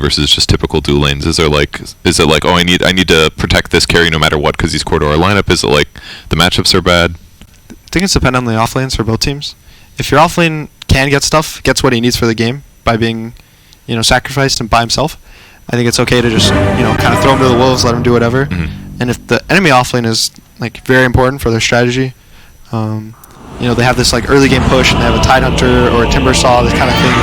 versus just typical dual lanes? Is it like, oh, I need to protect this carry no matter what because he's core to our lineup? Is it like the matchups are bad? I think it's dependent on the off lanes for both teams. If your off lane can get stuff, gets what he needs for the game by being, sacrificed and by himself, I think it's okay to just, kind of throw him to the wolves, let him do whatever. And if the enemy off lane is like very important for their strategy, they have this like early game push and they have a Tide Hunter or a Timber Saw, this kind of thing,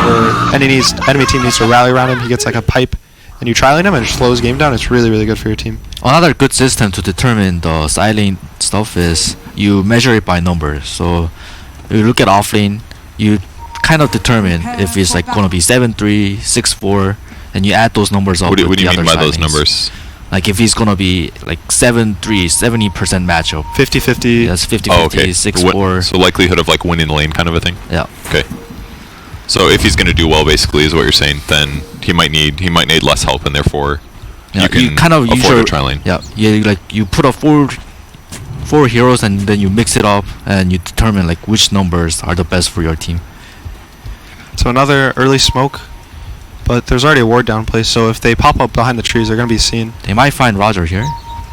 where enemy team needs to rally around him. He gets like a pipe, and you tri-lane him and it slows game down. It's really, really good for your team. Another good system to determine the side lane stuff is you measure it by numbers. So you look at off lane, you kind of determine if it's like gonna be 7-3, 6-4, and you add those numbers up. What do you mean by those numbers? Like if he's gonna be like 7-3, 70% matchup. 50-50. That's 50-50, oh, okay. 6-4. So likelihood of like winning lane kind of a thing? Yeah. Okay. So if he's gonna do well, basically, is what you're saying, then he might need less help, and therefore you can kind of afford to tri-lane. Yeah. You put a four heroes and then you mix it up and you determine like which numbers are the best for your team. So another early smoke. But there's already a ward down place, so if they pop up behind the trees, they're going to be seen. They might find Roger here.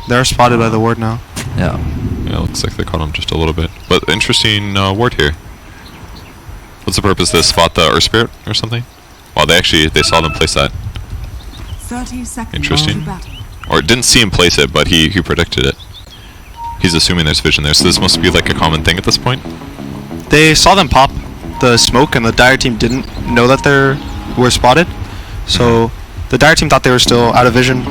They're spotted by the ward now. Yeah. Yeah, looks like they caught him just a little bit. But interesting ward here. What's the purpose of this? Spot the Earth Spirit or something? Well, they saw them place that. 30 seconds. Interesting. Or didn't see him place it, but he predicted it. He's assuming there's vision there, so this must be like a common thing at this point? They saw them pop the smoke, and the Dire team didn't know that they were spotted. So the Dire team thought they were still out of vision.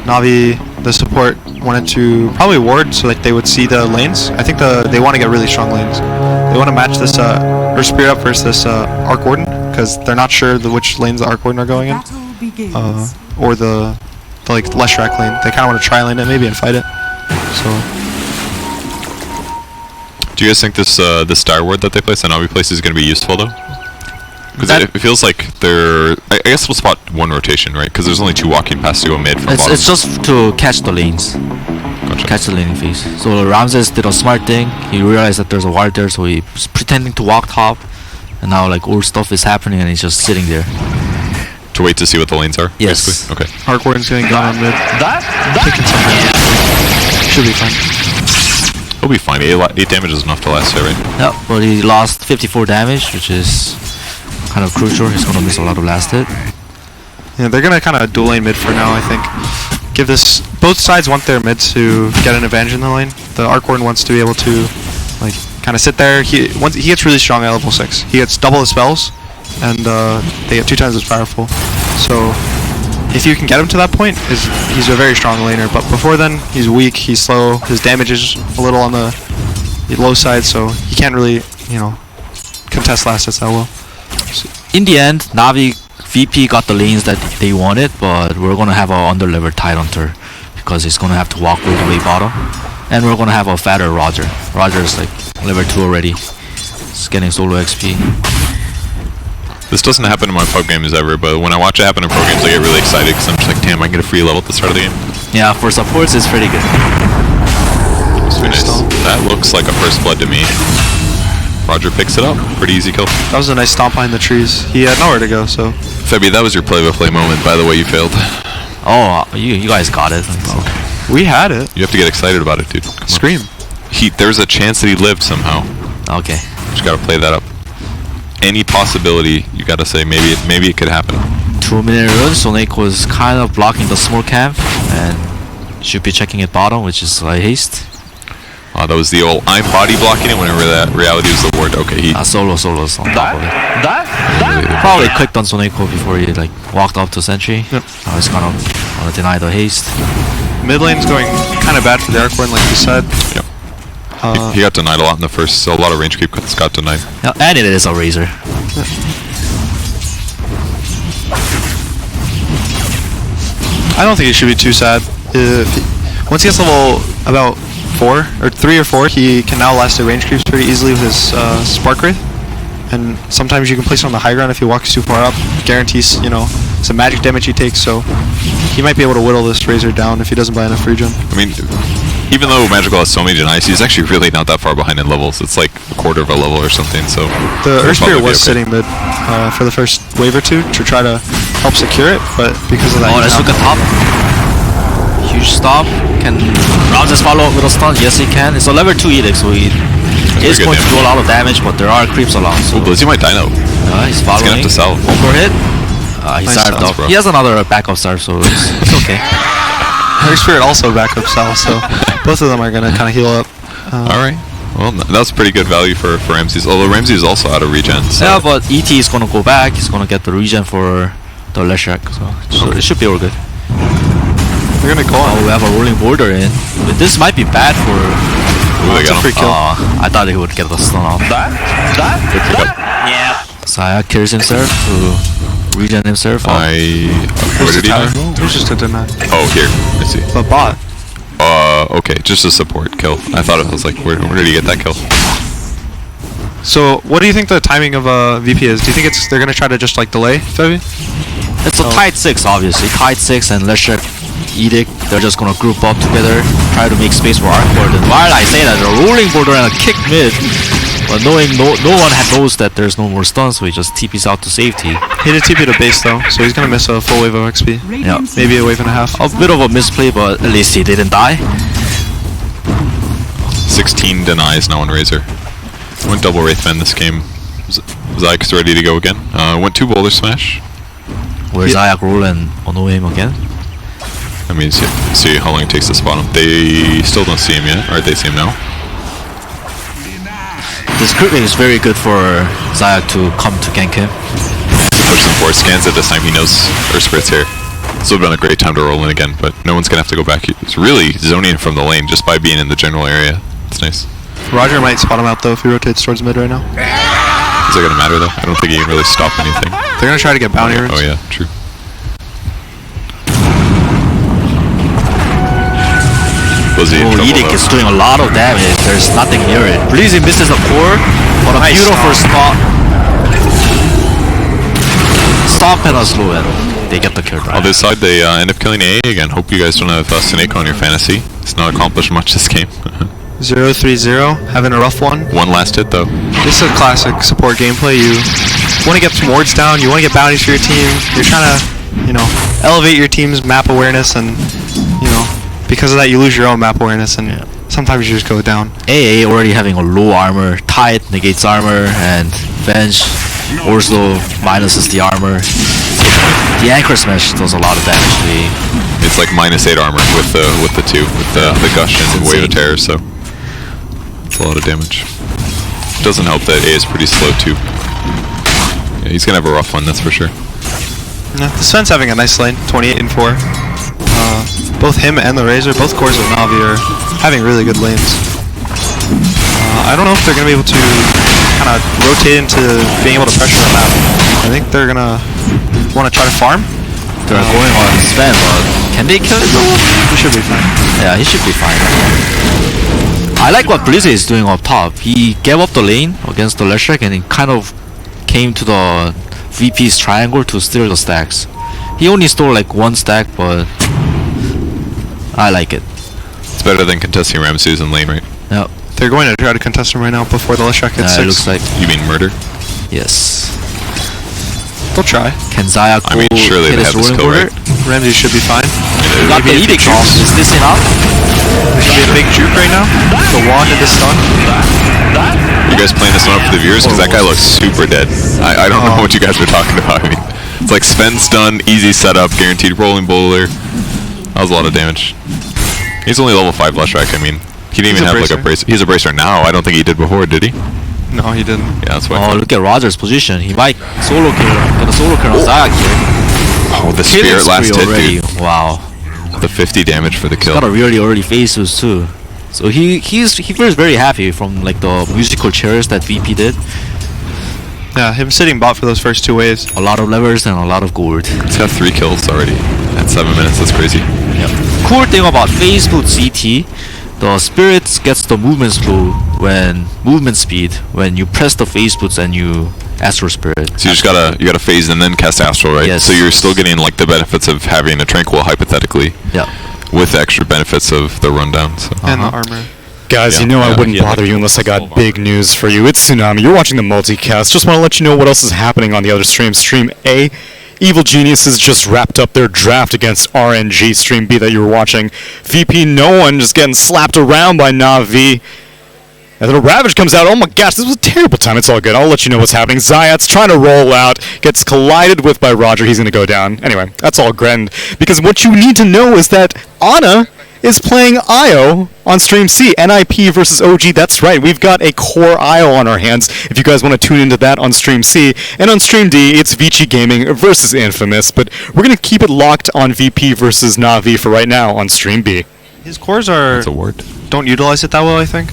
NaVi, the support, wanted to probably ward so that they would see the lanes. I think they want to get really strong lanes. They want to match this Earth Spirit up versus this Arc Warden, because they're not sure which lanes the Arc Warden are going in, or the like Leshrac lane. They kind of want to tri-lane it maybe and fight it. So. Do you guys think this Dire Ward that they place, the NaVi place, is going to be useful though? Because it feels like I guess it'll spot one rotation, right? Because there's only 2 walking paths to go mid from bottom. It's just to catch the lanes. Gotcha. Catch the laning phase. So Ramses did a smart thing. He realized that there's a ward there, so he's pretending to walk top. And now like all stuff is happening and he's just sitting there. To wait to see what the lanes are? Yes. Basically? Okay. Arc Warden's getting gone on mid. Taking some damage. Should be fine. He'll be fine. 8 damage is enough to last it, right? Yeah, but he lost 54 damage, which is kind of crucial. He's gonna miss a lot of last hit. Yeah, they're gonna kind of dual lane mid for now, I think. Give this. Both sides want their mid to get an advantage in the lane. The Arc Warden wants to be able to, like, kind of sit there. He gets really strong at level 6. He gets double his spells, and they get 2 times as powerful. So if you can get him to that point, he's a very strong laner. But before then, he's weak. He's slow. His damage is a little on the low side, so he can't really, contest last hits that well. In the end, NaVi VP got the lanes that they wanted, but we're gonna have an under-leveled Tide Hunter because he's gonna have to walk all the way bottom, and we're gonna have a fatter Roger. Roger is like level 2 already. He's getting solo XP. This doesn't happen in my pub games ever, but when I watch it happen in pro games, I get really excited because I'm just like, damn, I get a free level at the start of the game. Yeah, for supports, it's pretty good. It's nice. That looks like a first blood to me. Roger picks it up. Pretty easy kill. That was a nice stomp behind the trees. He had nowhere to go, so. Febby, that was your play-by-play moment, by the way. You failed. Oh, you guys got it. Okay. We had it. You have to get excited about it, dude. Scream. There's a chance that he lived somehow. Okay. Just gotta play that up. Any possibility, you gotta say maybe it could happen. 2-minute run. Sonic was kind of blocking the small camp and should be checking it bottom, which is haste. That was the old I'm body blocking it whenever that reality was the word. Okay, he solos on top of it. Probably clicked on Soneko before he like walked up to sentry. Yep. Now he's gonna deny the haste. Mid lane's going kind of bad for the Arc Warden, like you said. Yep. He got denied a lot in the first, so a lot of range creep got denied. And it is a Razor. I don't think he should be too sad. Once he gets level about 3 or 4, he can now last the range creeps pretty easily with his Spark Wraith. And sometimes you can place it on the high ground if he walks too far up. Guarantees, some magic damage he takes, so he might be able to whittle this Razor down if he doesn't buy enough regen. I mean, even though Magical has so many denies, he's actually really not that far behind in levels. It's like a quarter of a level or something. So The he'll Earth Spirit probably be was okay. sitting mid for the first wave or two to try to help secure it, but because of that, Oh, he's let's now- look at top. Huge stop. Can Round just follow up with a stun? Yes, he can. It's a level 2 Edict, so he is good going to damage. do a lot of damage, but there are creeps along. So Blizzy might dino. he's following. gonna have to sell. Overhit. He Nice starved sounds, off. bro. He has another backup star, so it's okay. Earth Spirit also backup cell, so both of them are gonna kind of heal up. All right. Well, that's pretty good value for Ramses. Although Ramses is also out of regen. So Yeah, but ET is gonna go back. He's gonna get the regen for the Leshak, so it should be all good. They're gonna go Oh, on. we have a rolling boulder in. But this might be bad for. Ooh, they It's a got free him. kill. I thought he would get the stun off. Good pickup. Saya kills himself to regen himself. Where did he die? It's just a deny. Oh, here. I see. But bot. Okay, just a support kill. I thought it was like, where did he get that kill? So, what do you think the timing of VP is? Do you think they're gonna try to just like delay, Fevi? It's a tight 6, obviously. Tight 6 and Leshak Edict, they're just gonna group up together, try to make space for Arcboard. And while I say that, a rolling boulder and a kick mid, but knowing no one knows that there's no more stuns, so he just TPs out to safety. He did TP to base though, so he's gonna miss a full wave of XP. Radiant's Maybe a wave and a half. A bit of a misplay, but at least he didn't die. 16 denies now on Razor. Went double Wraithman this game. Zyk's ready to go again. Went 2 Boulder Smash. Where's Zayak roll and annoy him again? I mean, see how long it takes to spot him. They still don't see him yet, or they see him now. This crit rate is very good for Zayak to come to gank him. Push him forward, scans it this time. He knows Earth Spirit's here. This would have been a great time to roll in again, but no one's gonna have to go back. It's really zoning from the lane just by being in the general area. It's nice. Roger might spot him out though if he rotates towards mid right now. Is it gonna matter though? I don't think he can really stop anything. They're gonna try to get bounty runes. Oh yeah, true. Blizzy in Oh, trouble, Edict though. is doing a lot of damage. There's nothing near it. Blizzy misses a core, but a Nice beautiful stop. Stop and a slow end. They get the kill, On right? this side, they end up killing AA again. Hope you guys don't have Snake on your fantasy. It's not accomplished much this game. 0-3-0, having a rough one. One last hit though. This is a classic support gameplay. You want to get some wards down, you want to get bounties for your team. You're trying to, elevate your team's map awareness, and, because of that you lose your own map awareness, and sometimes you just go down. AA already having a low armor, tight negates armor, and Venge also minuses the armor. The anchor smash does a lot of damage to AA. It's like -8 armor with the gush and wave of terror, so it's a lot of damage. Doesn't help that A is pretty slow too. Yeah, he's gonna have a rough one, that's for sure. Yeah, the Sven's having a nice lane, 28 and 4. Both him and the Razor, both cores of NaVi are having really good lanes. I don't know if they're going to be able to kind of rotate into being able to pressure the map. I think they're going to want to try to farm. They're going on Sven, but can they kill it though? He should be fine. Yeah, he should be fine. I like what Blizzy is doing up top. He gave up the lane against the Leshak and he kind of came to the VP's triangle to steal the stacks. He only stole like 1 stack, but I like it. It's better than contesting Ramses in lane, right? Yep. They're going to try to contest him right now before the Leshak hits 6. It looks like You mean murder? yes. They'll try. Can Zayak I mean, surely hit they his have this rolling kill, border? right? Ramsey should be fine. Got the Maybe a edict juke. off. Is this enough? There's going to be a big juke right now. The wand and the stun. You guys playing this one up for the viewers? Because that guy looks super dead. I don't know Oh. what you guys are talking about. I mean, it's like Sven's done, easy setup, guaranteed rolling bowler. That was a lot of damage. He's only level 5 Leshak. I mean, he didn't He's even a have like a bracer. bracer. He's a bracer now. I don't think he did before, did he? No, he didn't. Yeah, that's why. Oh, look at Roger's position. He might solo kill. Get a solo kill on Zayak here. Oh, the Killing spirit last spree hit, already. dude. Wow. The 50 damage for the kill. Got a really early phases too. So he feels very happy from like the musical chairs that VP did. Yeah, him sitting bot for those first 2 waves. A lot of levers and a lot of gold. He's got 3 kills already at 7 minutes. That's crazy. Yep. Cool thing about phase boot CT, the spirits gets the movement speed when you press the phase boots and you Astro Spirit. So you just gotta phase and then cast Astral, right? Yes. So you're still getting like the benefits of having a Tranquil hypothetically. Yeah. with extra benefits of the rundown. So. And the armor. Guys, Yeah, you know I yeah, wouldn't yeah, bother like- you unless I got big news for you. It's Tsunami. You're watching the multicast. Just want to let you know what else is happening on the other stream. Stream A, Evil Geniuses just wrapped up their draft against RNG. Stream B that you were watching, VP No One just getting slapped around by NaVi. And then a Ravage comes out. Oh my gosh, this was a terrible time. It's all good. I'll let you know what's happening. Zayat's trying to roll out, gets collided with by Roger. He's going to go down. Anyway, that's all grand. Because what you need to know is that Ana is playing IO on Stream C. NIP versus OG. That's right. We've got a core IO on our hands. If you guys want to tune into that on Stream C. And on Stream D, it's Vici Gaming versus Infamous. But we're going to keep it locked on VP versus NaVi for right now on Stream B. His cores are That's a word. don't utilize it that well, I think.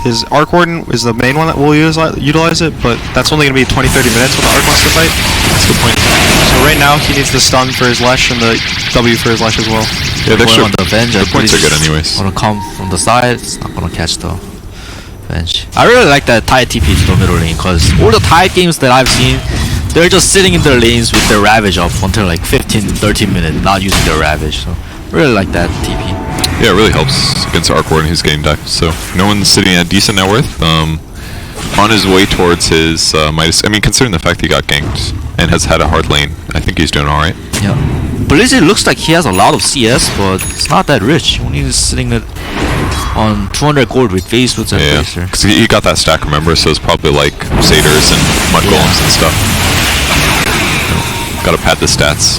His Arc Warden is the main one that will utilize it, but that's only going to be 20-30 minutes when the Arc wants to fight. That's a good point. So right now, he needs the stun for his Lesh and the W for his Lesh as well. Yeah, the Going extra on the Venge. the points are good anyways. Gonna come from the side. It's not gonna catch the Venge. I really like that Tide TP to the middle lane because all the Tide games that I've seen, they're just sitting in their lanes with their Ravage up until like 15-13 minutes, not using their Ravage. So really like that TP. Yeah, it really helps against Arc Warden who's getting dive. So no one's sitting at decent net worth. On his way towards his Midas. I mean, considering the fact that he got ganked and has had a hard lane, I think he's doing alright. Yeah. Blizzard looks like he has a lot of CS, but it's not that rich. Only is sitting at on 200 gold with Face Boots and Yeah, Bracer. because he got that stack, remember? So it's probably like Satyrs and Mud Golems and stuff. Gotta pad the stats.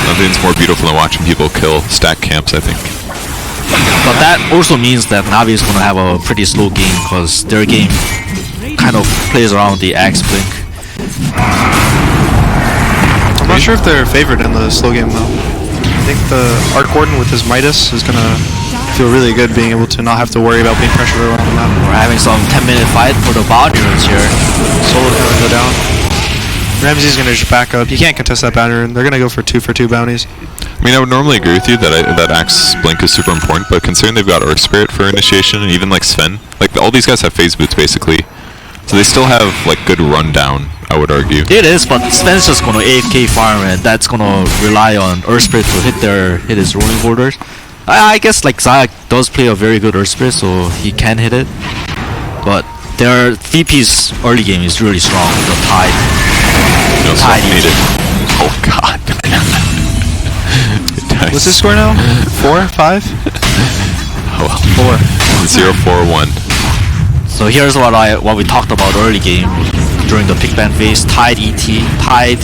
Nothing's more beautiful than watching people kill stack camps, I think. But that also means that Navi is gonna have a pretty slow game because their game kind of plays around the Axe Blink. I'm not sure if they're favored in the slow game though. I think the Arc Warden with his Midas is gonna feel really good being able to not have to worry about being pressured around the map. We're having some 10-minute fight for the bounty runes here. Solo's gonna go down. Ramsey's gonna just back up. He can't contest that bounty rune. They're gonna go for 2-for-2 bounties. I mean, I would normally agree with you that that Axe Blink is super important, but considering they've got Earth Spirit for initiation, and even like Sven, like all these guys have phase boots basically, so they still have like good rundown, I would argue. It is, but Sven's just gonna AFK farm and that's gonna rely on Earth Spirit to hit his rolling borders. I guess like Zayak does play a very good Earth Spirit, so he can hit it. But their VP's early game is really strong. The Tide. No, so Tide needed. Oh god. What's his score now? 4? 5? Oh well. 4. 0-4-1. So here's what we talked about early game during the pick ban phase. Tide ET, Tide,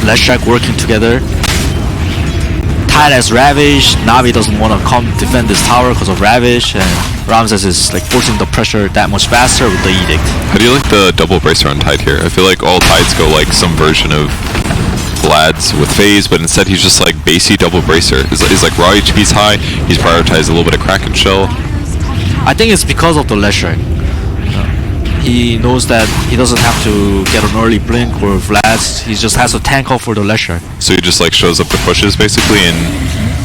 Leshak working together. Tide has Ravage. Navi doesn't want to come defend this tower because of Ravage, and Ramses is like forcing the pressure that much faster with the Edict. How do you like the double bracer on Tide here? I feel like all Tides go like some version of Vlad's with phase, but instead he's just like basey double bracer. He's like raw HP's high, he's prioritized a little bit of Kraken Shell. I think it's because of the Leshak. He knows that he doesn't have to get an early blink or Vlad's, he just has to tank off for the Leshak. So he just like shows up the pushes basically and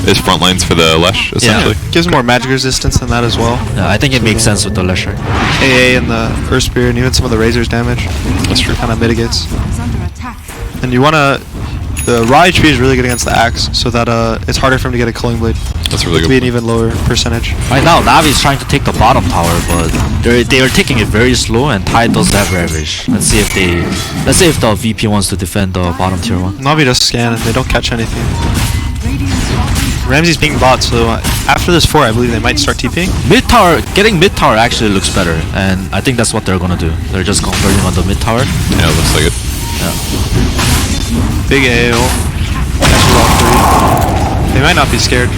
is front lines for the Lesh essentially. Gives him more magic resistance than that as well. Yeah, I think it makes sense with the Leshak. AA and the Earth Spear and even some of the Razor's damage. That's true. Kind of mitigates. Is under attack. And you wanna... The raw HP is really good against the Axe, so that it's harder for him to get a Killing Blade. That's a really To be good an point. even lower percentage. Right now, Navi is trying to take the bottom tower, but they are taking it very slow, and Tide does have Ravage. Let's see if the VP wants to defend the bottom tier one. Navi does scan and they don't catch anything. Radiant's bottom Ramsey's being bot, so after this 4, I believe they might start TPing. Mid tower, getting mid tower actually looks better, and I think that's what they're gonna do. They're just converting on the mid tower. Yeah, it looks like it. Big AO. Catches all 3. They might not be scared.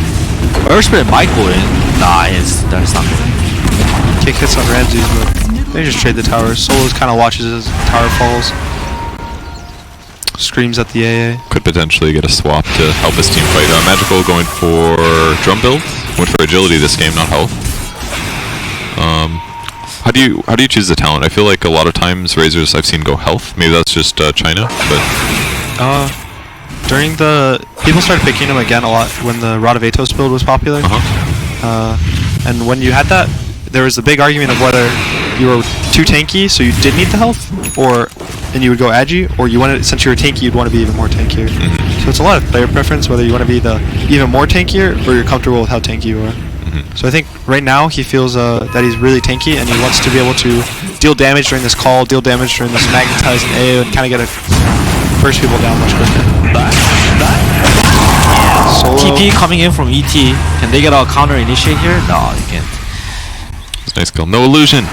Earth Spirit might go in. Nah, that's not good. Kick hits on Ramsey's, but they just trade the towers. Solos kind of watches as the tower falls. Screams at the AA. Could potentially get a swap to help his team fight. Magical going for drum build. Went for agility this game, not health. How do you choose the talent? I feel like a lot of times Razors I've seen go health. Maybe that's just China, but During the... People started picking him again a lot when the Rod of Atos build was popular. And when you had that, there was a big argument of whether you were too tanky, so you did need the health, or and you would go agi, or you want to, since you're tanky, you'd want to be even more tankier. So it's a lot of player preference whether you want to be the even more tankier or you're comfortable with how tanky you are. So I think right now he feels that he's really tanky and he wants to be able to deal damage during this call, deal damage during this magnetizing A, and kind of get first people down much quicker. Solo. TP coming in from ET. Can they get a counter initiate here? No, you can't. Nice kill. No illusion.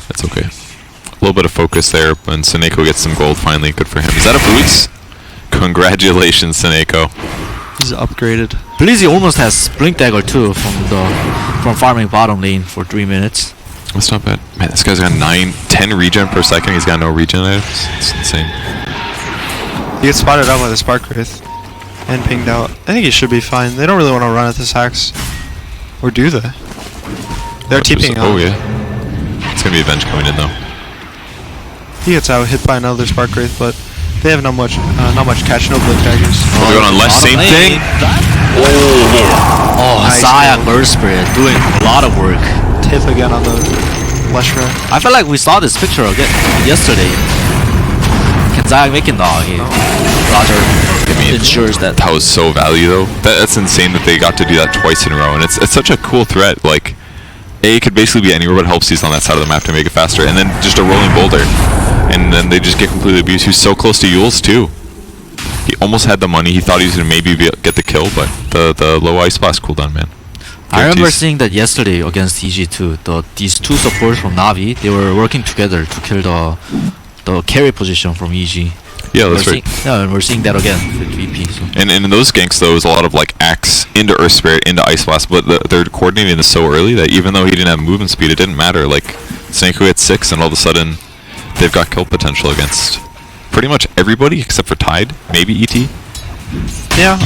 That's okay. A little bit of focus there, and Seneko gets some gold finally. Good for him. Is that a boots? Congratulations, Seneko. He's upgraded. Blizzy almost has Blink Dagger too from farming bottom lane for 3 minutes. That's not bad. Man, this guy's got 10 regen per second. He's got no regen there. It's insane. He gets spotted out by the Spark Wraith and pinged out. I think he should be fine. They don't really want to run at this Axe. Or do they? They're TPing out. Oh yeah. It's gonna be Avenge coming in though. He gets out hit by another Spark Wraith, but they have not much catch, no Blink Daggers. Oh, they're going on left, same thing. Oh, Nice Zayak goal. Burst Spirit doing a lot of work. Tip again on the Lush Ray. I feel like we saw this picture again yesterday. Can Zayak make it? No, Roger ensures that. That was so value though. That's insane that they got to do that twice in a row, and it's such a cool threat. Like, A could basically be anywhere but helps he's on that side of the map to make it faster, and then just a rolling boulder, and then they just get completely abused. He's so close to Yule's too. He almost had the money. He thought he was gonna maybe get the kill, but the low ice blast cooldown, man. I remember Guarantees. seeing that yesterday against EG2. These two supports from NaVi, they were working together to kill the carry position from EG. Yeah, that's right. Yeah, we're seeing that again with VP. So. And in those ganks though, it was a lot of like Axe into Earth Spirit into Ice Blast, but they're coordinating this so early that even though he didn't have movement speed, it didn't matter. Like Seneko hit 6, and all of a sudden they've got kill potential against pretty much everybody except for Tide, maybe ET. Yeah,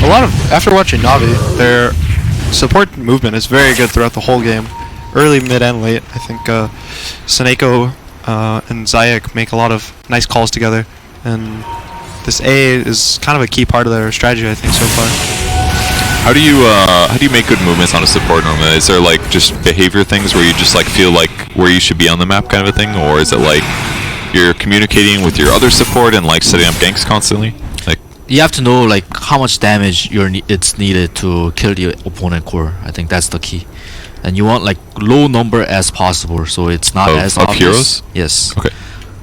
a lot of, after watching NaVi, their support movement is very good throughout the whole game. Early, mid, and late. I think Seneko and Zayak make a lot of nice calls together, and this A is kind of a key part of their strategy, I think, so far. How do you make good movements on a support normally? Is there like just behavior things where you just like feel like where you should be on the map kind of a thing, or is it like you're communicating with your other support and like setting up ganks constantly? Like You have to know like how much damage it's needed to kill the opponent core. I think that's the key. And you want like low number as possible, so it's not as of obvious. heroes? Yes. Okay.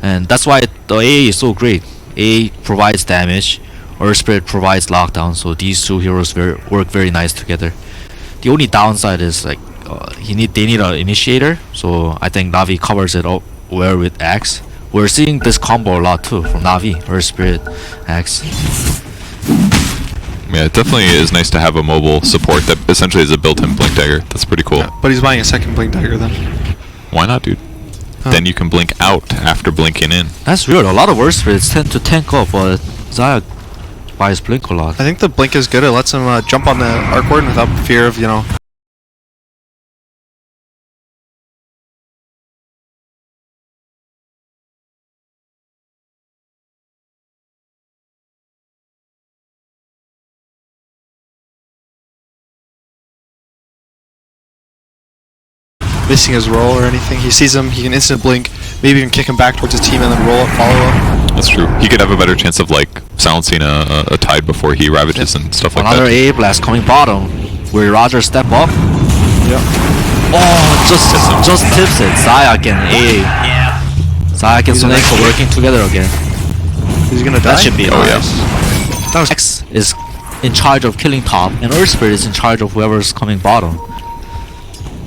And that's why the A is so great. A provides damage, Earth Spirit provides lockdown, so these two heroes work very nice together. The only downside is like they need an initiator, so I think NaVi covers it up well with Axe. We're seeing this combo a lot too from NaVi, Earth Spirit, Axe. Yeah, it definitely is nice to have a mobile support that essentially is a built-in Blink Dagger. That's pretty cool. Yeah, but he's buying a second Blink Dagger then. Why not, dude? Then you can blink out after blinking in. That's weird. A lot of Earth Spirits tend to tank up, but Zayak buys Blink a lot. I think the Blink is good. It lets him jump on the Arc Warden without fear of, you know, missing his roll or anything. He sees him, he can instant blink, maybe even kick him back towards his team and then roll up, follow up. That's true. He could have a better chance of like silencing a Tide before he ravages and stuff like Another that. A blast coming bottom. Will Roger step up? Yeah. Oh, just tips it. Zayak and A. Zayak and Seneko working together again. He's gonna die. That should be Oh, yeah. nice. That was X is in charge of killing top, and Earth Spirit is in charge of whoever's coming bottom.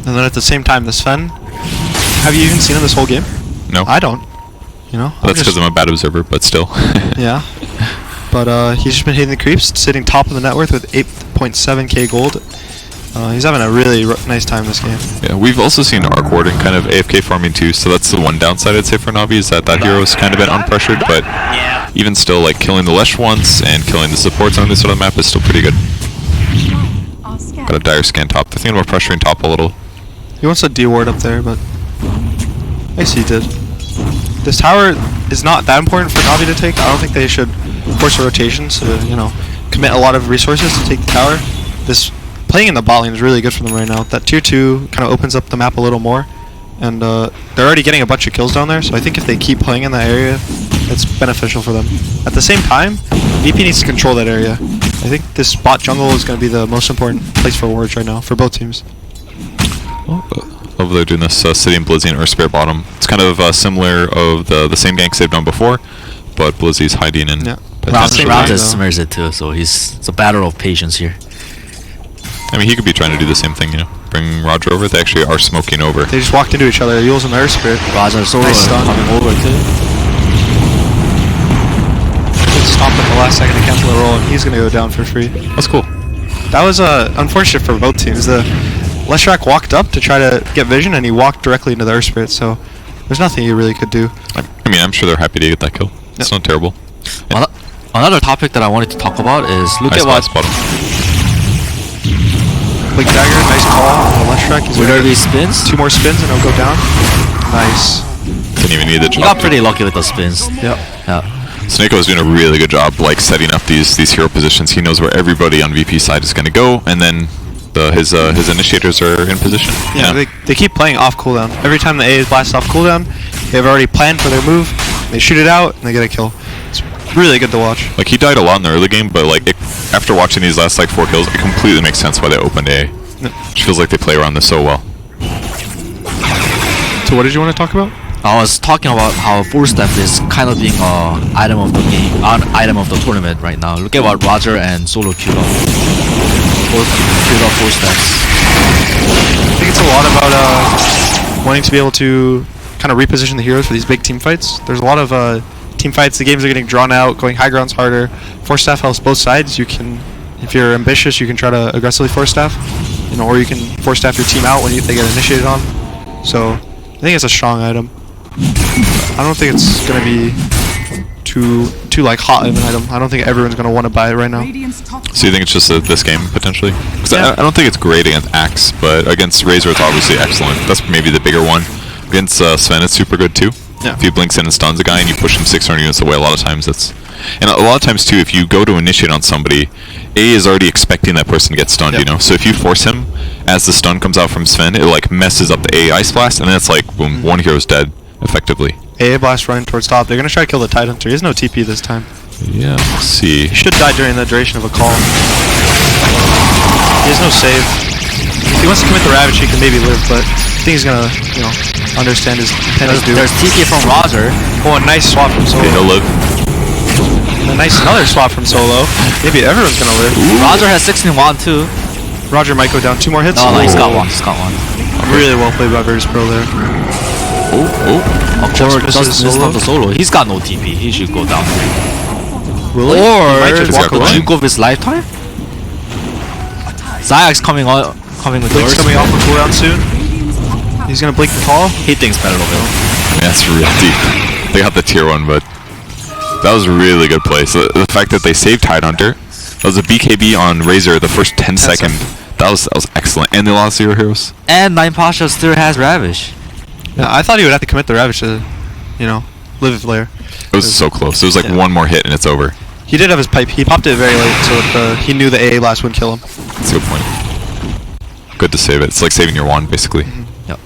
And then at the same time, this Fen, have you even seen him this whole game? No, I don't. You know? that's because I'm a bad observer, but still. Yeah. But he's just been hitting the creeps, sitting top of the net worth with 8.7k gold. He's having a really nice time this game. Yeah, we've also seen Arc Warden kind of AFK farming too, so that's the one downside I'd say for NaVi is that hero's kind of been unpressured, but even still, like killing the Lesh once and killing the supports on this side of the map is still pretty good. Got a dire scan top. They're thinking about pressuring top a little. He wants a D-ward up there, but I guess he did. This tower is not that important for NaVi to take. I don't think they should force a rotation to, you know, commit a lot of resources to take the tower. This playing in the bot lane is really good for them right now. That tier 2 kind of opens up the map a little more, and they're already getting a bunch of kills down there. So I think if they keep playing in that area, it's beneficial for them. At the same time, VP needs to control that area. I think this bot jungle is going to be the most important place for wards right now for both teams. Love they're doing this City and Blizzy and Earth Spirit bottom. It's kind of similar of the same ganks they've done before, but Blizzy's hiding in. Yeah. potentially. Round just smears it too, so it's a battle of patience here. I mean, he could be trying to do the same thing, you know, bring Roger over. They actually are smoking over. They just walked into each other. Yules and the Earth Spirit. Roger solo Nice stun. coming over too. Good stomp at the last second to cancel the roll, and he's going to go down for free. That's cool. That was unfortunate for both teams. The Leshrac walked up to try to get vision, and he walked directly into the Earth Spirit, so there's nothing he really could do. I mean, I'm sure they're happy to get that kill. It's not terrible. Another topic that I wanted to talk about is look Nice at what last bottom. Blink Dagger, nice call on the Leshrac. He's where gonna these spins. 2 more spins, and he'll go down. Nice. Didn't even need the He drop. got pretty lucky with those spins. Yep. Yeah. Snakeo's doing a really good job, like setting up these hero positions. He knows where everybody on VP side is going to go, and then his initiators are in position. Yeah, they keep playing off cooldown. Every time the A is blasted off cooldown, they've already planned for their move. They shoot it out, and they get a kill. It's really good to watch. Like, he died a lot in the early game, but like after watching these last like 4 kills, it completely makes sense why they opened A. Yep. It feels like they play around this so well. So what did you want to talk about? I was talking about how 4-step is kind of being an item of the game, an item of the tournament right now. Look at what Roger and Solo queued up. Both queued up 4-steps. I think it's a lot about wanting to be able to kind of reposition the heroes for these big team fights. There's a lot of team fights. The games are getting drawn out. Going high ground's harder. 4-staff helps both sides. You can, if you're ambitious, you can try to aggressively 4-staff, you know, or you can 4-staff your team out when they get initiated on. So I think it's a strong item. I don't think it's gonna be too like hot of an item. I don't think everyone's gonna want to buy it right now. So you think it's just this game potentially? Because Yeah. I don't think it's great against Axe, but against Razor it's obviously excellent. That's maybe the bigger one. Against Sven it's super good too. Yeah. If he blinks in and stuns a guy and you push him 600 units away, a lot of times that's... And a lot of times too, if you go to initiate on somebody, A is already expecting that person to get stunned, Yep. you know? So if you force him, as the stun comes out from Sven, it like messes up the A Ice Blast, and then it's like, boom, one hero's dead, effectively. AA Blast running towards top. They're gonna try to kill the Tidehunter. He has no TP this time. Yeah, let's see. He should die during the duration of a call. He has no save. If he wants to commit the Ravage, he can maybe live, but I think he's gonna, you know, understand his intended doom. There's TK from Roger. Oh, a nice swap from Solo. Okay, he'll live. And a nice another swap from Solo. Maybe everyone's gonna live. Roger has 16-1 too. Roger might go down 2 more hits. No, he's got one. He's got one. Really well played by Virtus Pro there. Of course, misses just Solo. not the solo. He's got no TP. He should go down. Really? Or He might just He's walk got away. Glenn. Juke of his lifetime. Zayax coming on, coming with Blink's yours. coming off of cooldown soon. He's gonna blink the call. He thinks better of it. Yeah, that's real deep. They got the tier 1, but that was a really good play. So the fact that they saved Tidehunter, that was a BKB on Razor the first 10 second. That was excellent. And they lost 0 heroes. And 9 Pasha still has Ravish. Yeah, I thought he would have to commit the Ravage to, you know, live there. It was so close. It was like Yeah. one more hit and it's over. He did have his pipe. He popped it very late, so he knew the AA blast would kill him. That's a good point. Good to save it. It's like saving your wand, basically. Yep.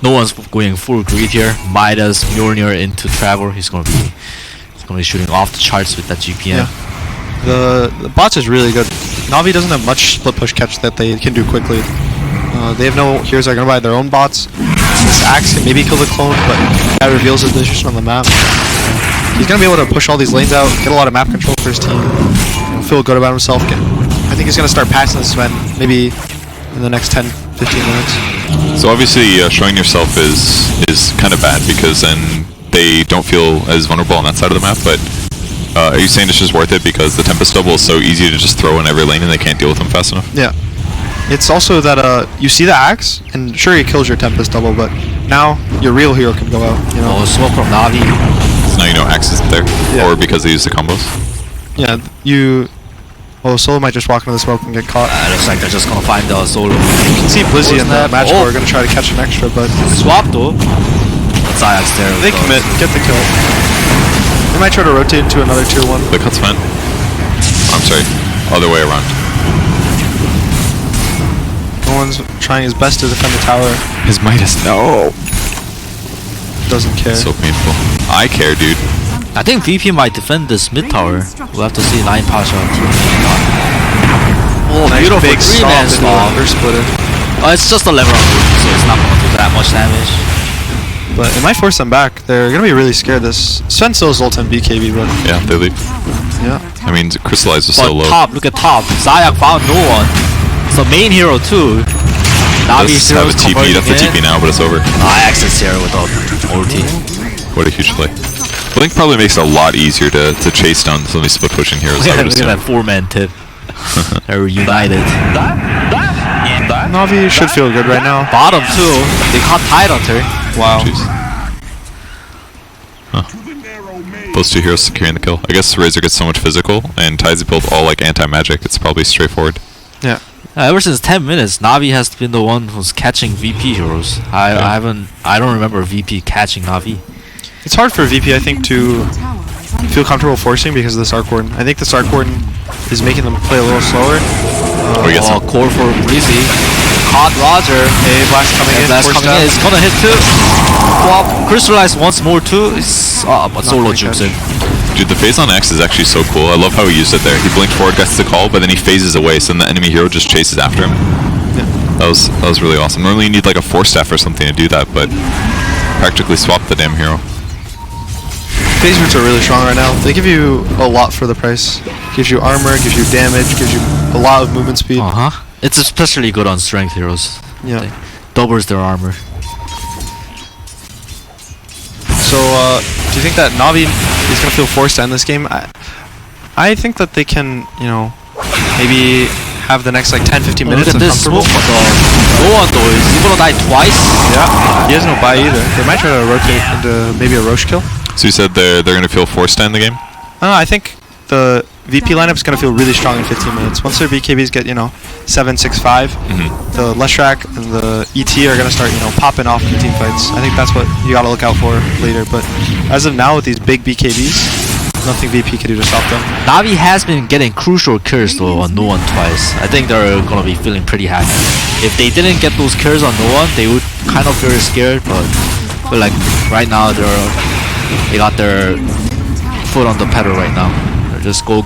No one's going full greed here. Midas, Mjolnir into Trevor. He's gonna be shooting off the charts with that GPM. Yeah. The bots is really good. NaVi doesn't have much split push catch that they can do quickly. They have no heroes that are gonna buy their own bots. This Axe can maybe kill the clone, but that reveals his position on the map. He's gonna be able to push all these lanes out, get a lot of map control for his team, you know, feel good about himself. I think he's gonna start passing this Sven maybe in the next 10-15 minutes. So obviously showing yourself is kind of bad because then they don't feel as vulnerable on that side of the map, but are you saying it's just worth it because the Tempest Double is so easy to just throw in every lane and they can't deal with them fast enough? Yeah. It's also that you see the Axe, and sure he kills your Tempest Double, but now your real hero can go out, you know? Oh, smoke from NaVi. So now you know Axe isn't there, Yeah. or because they use the combos. Yeah, well, Solo might just walk into the smoke and get caught. Looks like they're just gonna find the solo. You can see Blizzy and the Snap. Magical are going to try to catch an extra, but Swap though. That's Zayax there. they commit, get the kill. They might try to rotate into another tier 1. The cut's fine. I'm sorry, other way around. Oh, Everyone's trying his best to defend the tower. His Midas, no. Doesn't care. So painful. I care, dude. I think VP might defend this mid tower. We'll have to see 9 Pasha on TV. Oh, Nice beautiful big Green stomp S into SSD. under splitter. It's just a level up, so it's not going to do that much damage. But it might force them back. They're gonna be really scared. This Sven So's ult and BKB, but Yeah, they leave. yeah. I mean, Crystallize is But so low. top, look at top. Zayak found no one. So main hero too. Navi Does have a heroes TP. converting That's a in. TP now, but it's over. Axe is here without ulti. What a huge play. Blink probably makes it a lot easier to chase down some of these split pushing heroes. I would Look at assume. that 4-man tip. They're united. Navi should feel good right now. Bottom too. They caught Tide Hunter. Wow. Jeez. Huh. Those two heroes securing the kill. I guess Razor gets so much physical, and Tide's built all like anti-magic. It's probably straightforward. Yeah. Ever since 10 minutes, Navi has been the one who's catching VP heroes. I don't remember VP catching Navi. It's hard for VP, I think, to feel comfortable forcing because of this Arc Warden. I think this Arc Warden is making them play a little slower. We get some. Core for Breezy. Caught Roger. Hey, Blast coming in. Blast forced coming in. out. It's gonna hit too. Well, Crystallize once more too. It's, but solo gonna jukes catch. in. Dude, the phase on X is actually so cool. I love how he used it there. He blinked forward, gets the call, but then he phases away, so then the enemy hero just chases after him. Yeah. That was really awesome. Normally you need like a 4-staff or something to do that, but practically swap the damn hero. Phase roots are really strong right now. They give you a lot for the price. Gives you armor, gives you damage, gives you a lot of movement speed. It's especially good on strength heroes. Yeah. They doubles their armor. So, do you think that Navi is going to feel forced to end this game? I think that they can, you know, maybe have the next like 10-15 minutes Look at of this comfortable. smoke though. No one though. He's gonna die twice. Yeah, he has no buy either. They might try to rotate into maybe a Roche kill. So you said they're going to feel forced to end the game? I think the VP lineup is going to feel really strong in 15 minutes. Once their BKBs get, you know, 7, 6, 5, the Leshrac and the ET are going to start, you know, popping off in the team fights. I think that's what you got to look out for later. But as of now, with these big BKBs, nothing VP can do to stop them. Navi has been getting crucial kills though on no one twice. I think they're gonna be feeling pretty happy. If they didn't get those kills on no one, they would kind of feel scared. But like right now, they got their foot on the pedal right now. They're just go.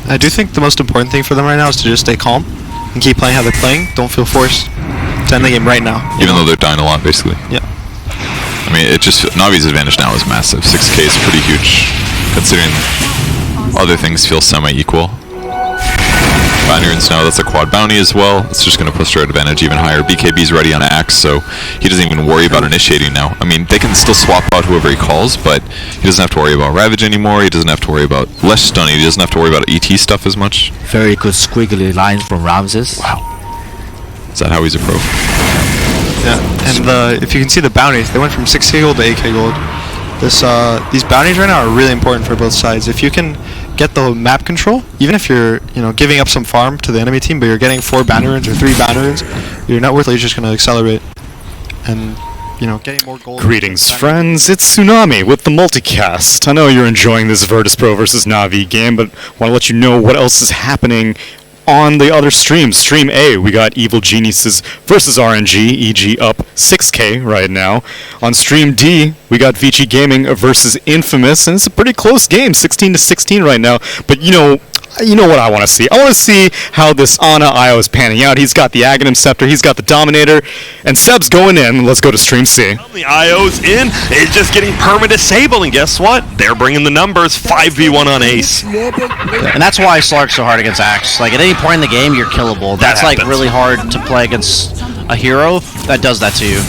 I do think the most important thing for them right now is to just stay calm and keep playing how they're playing. Don't feel forced to end the game right now. Even though they're dying a lot, basically. Yeah. I mean, it just Navi's advantage now is massive. 6K is pretty huge, considering other things feel semi-equal. Bounty runes now, that's a quad bounty as well. It's just going to push their advantage even higher. BKB's ready on Axe, so he doesn't even worry about initiating now. I mean, they can still swap out whoever he calls, but he doesn't have to worry about Ravage anymore. He doesn't have to worry about less stunning. He doesn't have to worry about ET stuff as much. Very good squiggly lines from Ramses. Wow. Is that how he's a pro? Yeah, and if you can see the bounties, they went from 6k gold to 8k gold. These bounties right now are really important for both sides. If you can get the map control, even if you're giving up some farm to the enemy team, but you're getting 4 bounty runes or 3 bounty runes, your net worth is just going to accelerate, and getting more gold. Greetings, friends. It's Tsunami with the multicast. I know you're enjoying this Virtus Pro versus Navi game, but want to let you know what else is happening on the other streams. Stream A, we got Evil Geniuses versus RNG, EG up 6k right now. On Stream D, we got Vici Gaming versus Infamous, and it's a pretty close game, 16-16 right now. But you know what I want to see. I want to see how this Ana IO is panning out. He's got the Aghanim Scepter, he's got the Dominator, and Seb's going in. Let's go to Stream C. The IO's in, it's just getting perma disabled, and guess what? They're bringing the numbers, 5v1 on Ace. And that's why Slark's so hard against Axe. Like, at any point in the game, you're killable. That's like happens. really hard to play against a hero that does that to you.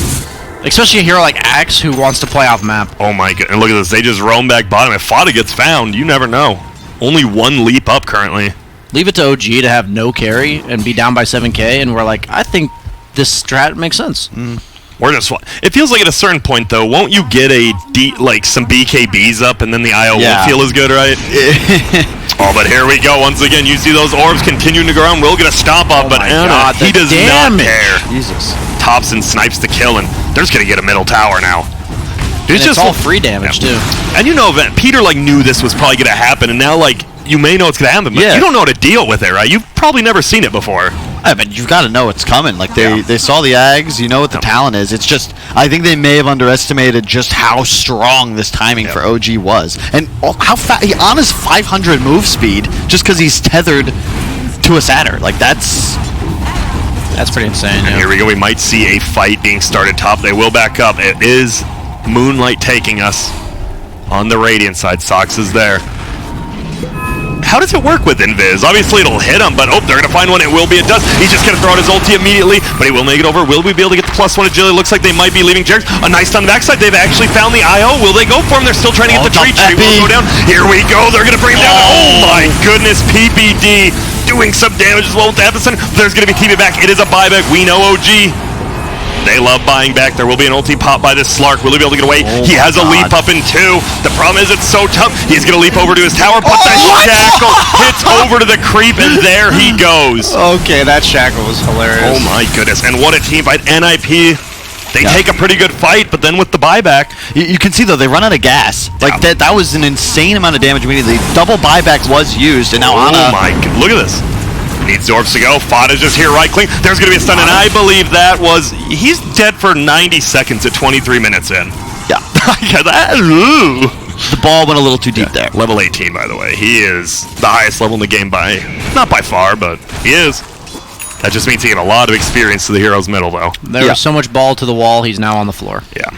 Especially a hero like Axe who wants to play off map. Oh my god, and look at this, they just roam back bottom. If Fada gets found, you never know. Only 1 leap up currently. Leave it to OG to have no carry and be down by 7k, and we're like, I think this strat makes sense. We're just. It feels like at a certain point though, won't you get some BKBs up, and then the IO won't feel as good, right? Oh, but here we go once again. You see those orbs continuing to go around. We'll get a stomp up, but my Ana, God, he the does not damage. care. Jesus. Tops and snipes the kill, and they're just gonna get a middle tower now. And it's all free damage too. And Peter knew this was probably gonna happen, and now you may know it's gonna happen, but you don't know how to deal with it, right? You've probably never seen it before. Yeah, but you've got to know it's coming. Like they saw the Ags, you know what the talent is. It's just I think they may have underestimated just how strong this timing for OG was, and how fast Ana's 500 move speed just because he's tethered to a Satyr. Like that's pretty insane. And here we go. We might see a fight being started top. They will back up. It is Moonlight taking us on the Radiant side. Sox is there. How does it work with Invis? Obviously it'll hit him, but they're going to find one. It will be. It does. He's just going to throw out his ulti immediately, but he will make it over. Will we be able to get the +1 agility? Looks like they might be leaving Jerks. A nice stun on the backside. They've actually found the IO. Will they go for him? They're still trying to get the tree. Tree will go down. Here we go. They're going to bring him down. Oh my goodness. PPD doing some damage as well with the epicenter. There's going to be TP back. It is a buyback. We know OG. They love buying back. There will be an ulti pop by this Slark. Will he be able to get away? He has a leap up in 2. The problem is it's so tough. He's going to leap over to his tower, but the shackle hits over to the creep, and there he goes. Okay, that shackle was hilarious. Oh my goodness. And what a team fight. NIP, they take a pretty good fight, but then with the buyback. You can see though they run out of gas. Like that was an insane amount of damage immediately. Double buyback was used, and now Ana. Oh my god, look at this. Needs Dwarfs to go. Fada's just here right click. There's going to be a stun, and I believe that was... He's dead for 90 seconds at 23 minutes in. Yeah. The ball went a little too deep there. Level 18, by the way. He is the highest level in the game by... Not by far, but he is. That just means he had a lot of experience to the hero's middle, though. There was so much ball to the wall, he's now on the floor. Yeah.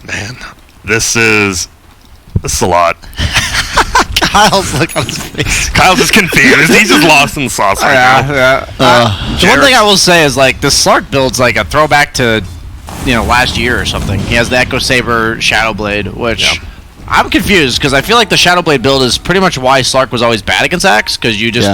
Man, this is a lot. Kyle's look on his face. Kyle's just confused. He's just lost in the sauce right now. The one thing I will say is like the Slark build's like a throwback to last year or something. He has the Echo Saber Shadowblade, which I'm confused because I feel like the Shadowblade build is pretty much why Slark was always bad against Axe because you just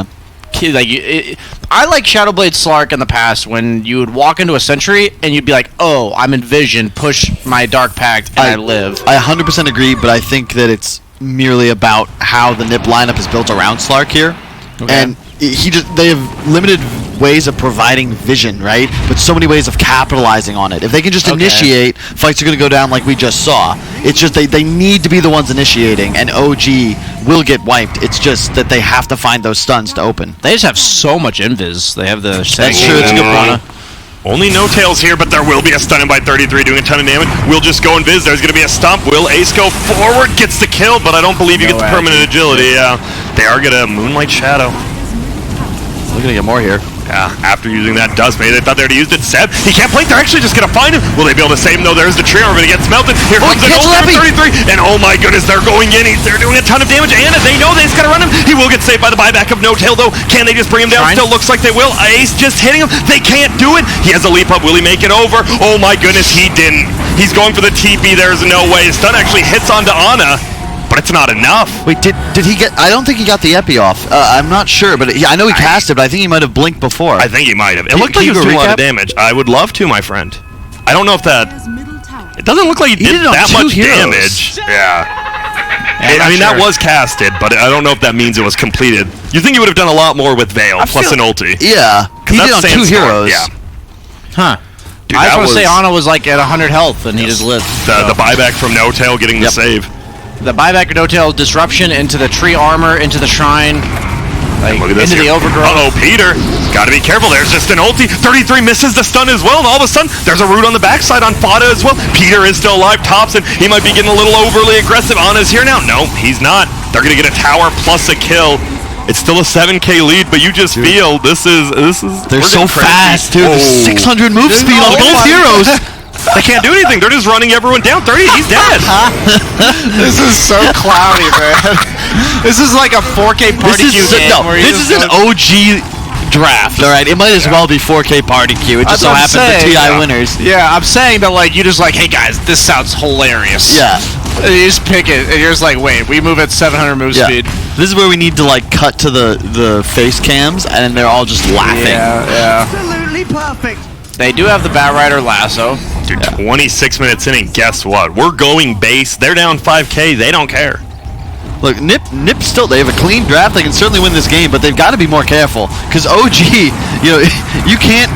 I like Shadowblade Slark in the past when you would walk into a sentry and you'd be like, oh, I'm in vision, push my Dark Pact, and I live. I 100% agree, but I think that it's merely about how the NiP lineup is built around Slark here. Okay. And they have limited ways of providing vision, right? But so many ways of capitalizing on it. If they can just initiate, fights are going to go down like we just saw. It's just they need to be the ones initiating, and OG will get wiped. It's just that they have to find those stuns to open. They just have so much invis. They have the... That's true. It's a good point. Only no tails here, but there will be a stun in by 33 doing a ton of damage. We'll just go and Viz. There's going to be a stomp. Will Ace go forward? Gets the kill, but I don't believe you get the permanent agility. They are going to Moonlight Shadow. We're going to get more here. Yeah, after using that dust, maybe they thought they already used it. Seb, he can't blink. They're actually just going to find him. Will they be able to save him, though? There's the trio. We're going to get smelted. Here comes the goal for 33. And oh my goodness, they're going in. They're doing a ton of damage. And they know they just got to run him. He will get saved by the buyback of No Tail, though. Can they just bring him down? Still looks like they will. Ace just hitting him. They can't do it. He has a leap up. Will he make it over? Oh my goodness, he didn't. He's going for the TP. There's no way. His stun actually hits onto Ana. But it's not enough. Wait, did he get... I don't think he got the epi off. I'm not sure, but I know he cast it, but I think he might have blinked before. I think he might have. It looked like he was doing a lot of damage. I would love to, my friend. I don't know if that... It doesn't look like he did that much damage. Yeah. I mean, that was casted, but I don't know if that means it was completed. You think he would have done a lot more with Veil, plus an ulti. Yeah. He did on 2 heroes. Yeah. Huh. Dude, I just want to say Ana was like at 100 health, and he just lived. The buyback from No Tail getting the save. The buyback of No Tail disruption into the tree armor, into the shrine, like, into the overgrowth. Uh-oh, Peter. Gotta be careful. There's just an ulti. 33 misses the stun as well, and all of a sudden, there's a root on the backside on Fada as well. Peter is still alive. Thompson, he might be getting a little overly aggressive. Ana's here now. No, he's not. They're gonna get a tower plus a kill. It's still a 7k lead, but you just feel this is. They're so fast, dude. 600 move speed on both heroes. They can't do anything. They're just running everyone down. 30, he's dead. This is so cloudy, man. This is like a 4K party queue game. No, this is an OG draft, all right? It might as well be 4K party queue. It just so happens the TI winners. Yeah, I'm saying that, like, you just like, hey, guys, this sounds hilarious. Yeah. And you just pick it, and you're just like, wait, we move at 700 move speed. This is where we need to, like, cut to the face cams, and they're all just laughing. Yeah. Absolutely perfect. They do have the Batrider lasso. Dude, 26 minutes in, and guess what? We're going base. They're down 5k. They don't care. Look, NiP still, they have a clean draft. They can certainly win this game, but they've got to be more careful. Because OG, you can't